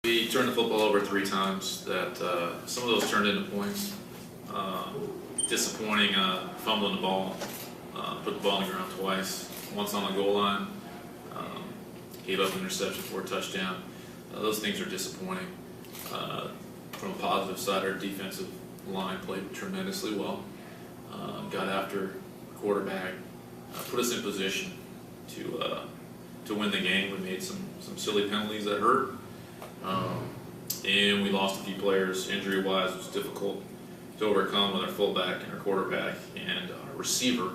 We turned the football over 3 times. That some of those turned into points. Disappointing fumbling the ball. Put the ball on the ground twice. Once on the goal line. Gave up an interception for a touchdown. Those things are disappointing. From a positive side, our defensive line played tremendously well. Got after the quarterback. Put us in position to win the game. We made some silly penalties that hurt. And we lost a few players injury-wise. It was difficult to overcome with our fullback and our quarterback and our receiver.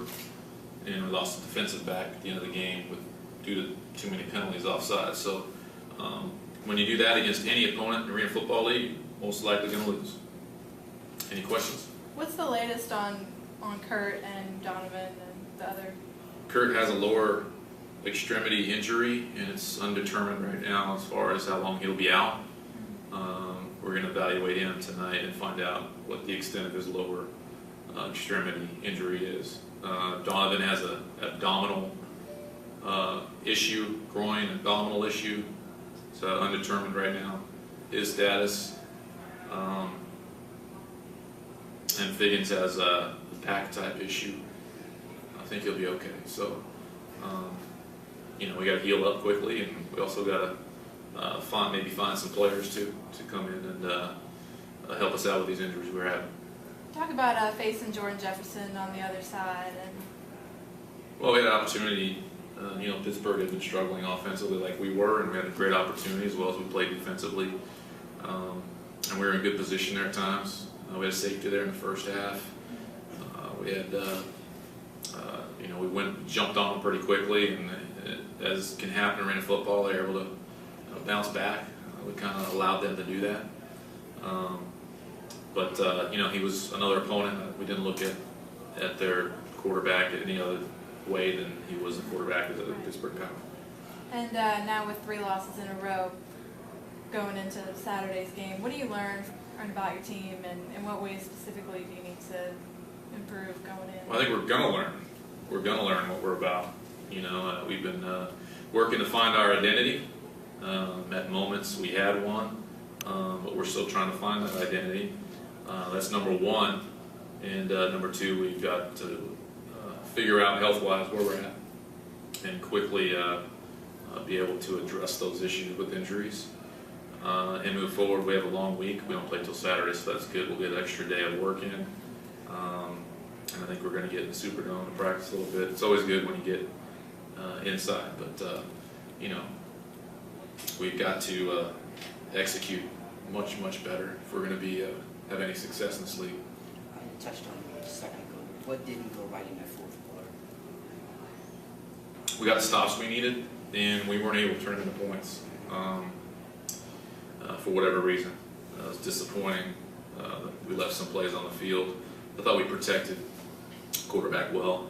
And we lost a defensive back at the end of the game due to too many penalties offside. So when you do that against any opponent in the Arena Football League, you're most likely going to lose. Any questions? What's the latest on Kurt and Donovan and the other? Kurt has a lower extremity injury, and it's undetermined right now as far as how long he'll be out. We're going to evaluate him tonight and find out what the extent of his lower extremity injury is. Donovan has an abdominal issue, groin abdominal issue. It's undetermined right now, his status. And Figgins has a back type issue. I think he'll be okay. So, we got to heal up quickly, and we also got to maybe find some players to come in and help us out with these injuries we're having. Talk about facing Jordan Jefferson on the other side. Well, we had an opportunity. Pittsburgh had been struggling offensively like we were, and we had a great opportunity as well as we played defensively. And we were in good position there at times. We had a safety there in the first half. We had, we jumped on them pretty quickly, and as can happen in arena football, they're able to bounce back. We kind of allowed them to do that. But he was another opponent. We didn't look at their quarterback any other way than he was the quarterback of the Pittsburgh Power. And now with 3 losses in a row going into Saturday's game, what do you learn about your team, and in what ways specifically do you need to improve going in? Well, I think we're going to learn. We're going to learn what we're about. We've been working to find our identity. At moments we had one, but we're still trying to find that identity. That's number 1. And number 2, we've got to figure out health-wise where we're at and quickly be able to address those issues with injuries and move forward. We have a long week. We don't play till Saturday, so that's good. We'll get an extra day of work in. And I think we're going to get in the Superdome to practice a little bit. It's always good when you get inside, but we've got to execute much, much better if we're going to have any success in this league. I touched on it a second ago. What didn't go right in that fourth quarter? We got the stops we needed, and we weren't able to turn it into points for whatever reason. It was disappointing. We left some plays on the field. I thought we protected quarterback well.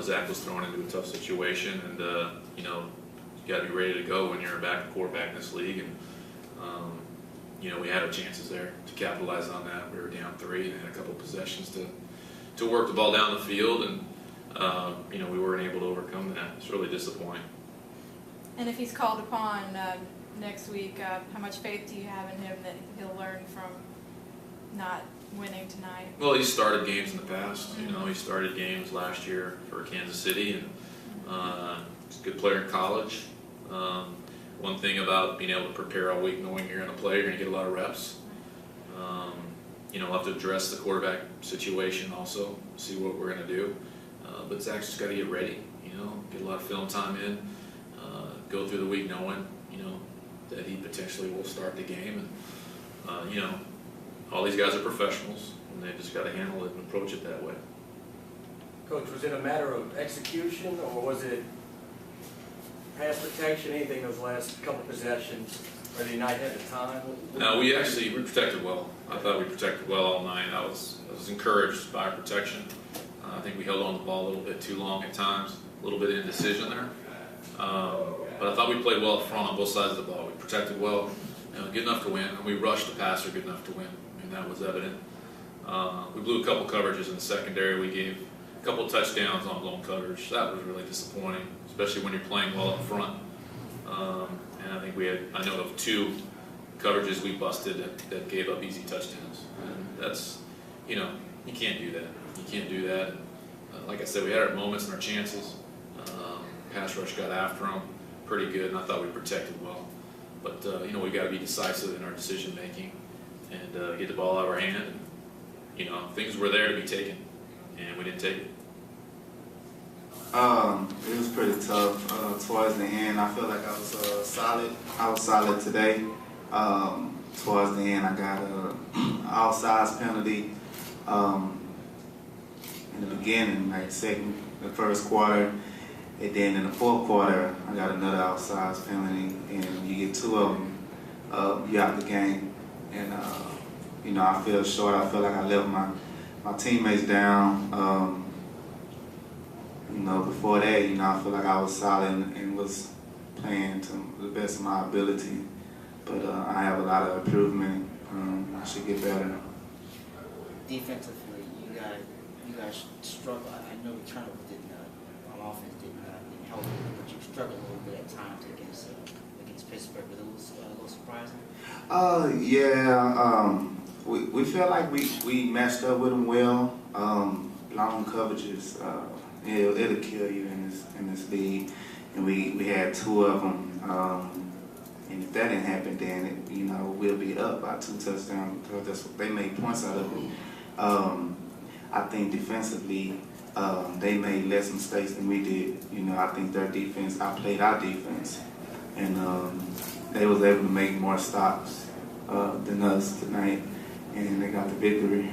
Zach was thrown into a tough situation, and you got to be ready to go when you're a backup quarterback in this league. And we had our chances there to capitalize on that. We were down 3 and had a couple possessions to work the ball down the field, and we weren't able to overcome that. It's really disappointing. And if he's called upon next week, how much faith do you have in him that he'll learn from not winning tonight? Well, he started games in the past. He started games last year for Kansas City, and he's a good player in college. One thing about being able to prepare all week, knowing you're going to play, you're going to get a lot of reps. We'll have to address the quarterback situation also, see what we're going to do. But Zach's just got to get ready, get a lot of film time in, go through the week knowing, that he potentially will start the game. And, all these guys are professionals, and they just got to handle it and approach it that way. Coach, was it a matter of execution, or was it pass protection, anything those last couple possessions, or the night at a time? No, we protected well. I thought we protected well all night. I was encouraged by our protection. I think we held on the ball a little bit too long at times, a little bit of indecision there. But I thought we played well up front on both sides of the ball. We protected well, good enough to win, and we rushed the passer good enough to win. That was evident. We blew a couple coverages in the secondary. We gave a couple touchdowns on blown coverage. That was really disappointing, especially when you're playing well up front. And I think I know of 2 coverages we busted that gave up easy touchdowns. And that's, you can't do that. You can't do that. Like I said, we had our moments and our chances. Pass rush got after them pretty good, and I thought we protected well. But, we got to be decisive in our decision making and get the ball out of our hand. And, things were there to be taken, and we didn't take it. It was pretty tough towards the end. I feel like I was solid. I was solid today. Towards the end, I got an outsize penalty in the beginning, like the first quarter. And then in the fourth quarter, I got another outsize penalty, and you get 2 of them, you out the game. And I feel short. I feel like I left my teammates down. Before that, I feel like I was solid and was playing to the best of my ability. But I have a lot of improvement. I should get better. Defensively, you guys struggle. I know the turnover on offense didn't help, but you struggled a little bit at times against Pittsburgh. Was it a little surprising? Yeah. We felt like we matched up with them well. Long coverages, it'll kill you in this league, and we had 2 of them. And if that didn't happen, then we'll be up by 2 touchdowns because they made points out of it. I think defensively, they made less mistakes than we did. I think their defense outplayed our defense, and they was able to make more stops than us tonight, and they got the victory.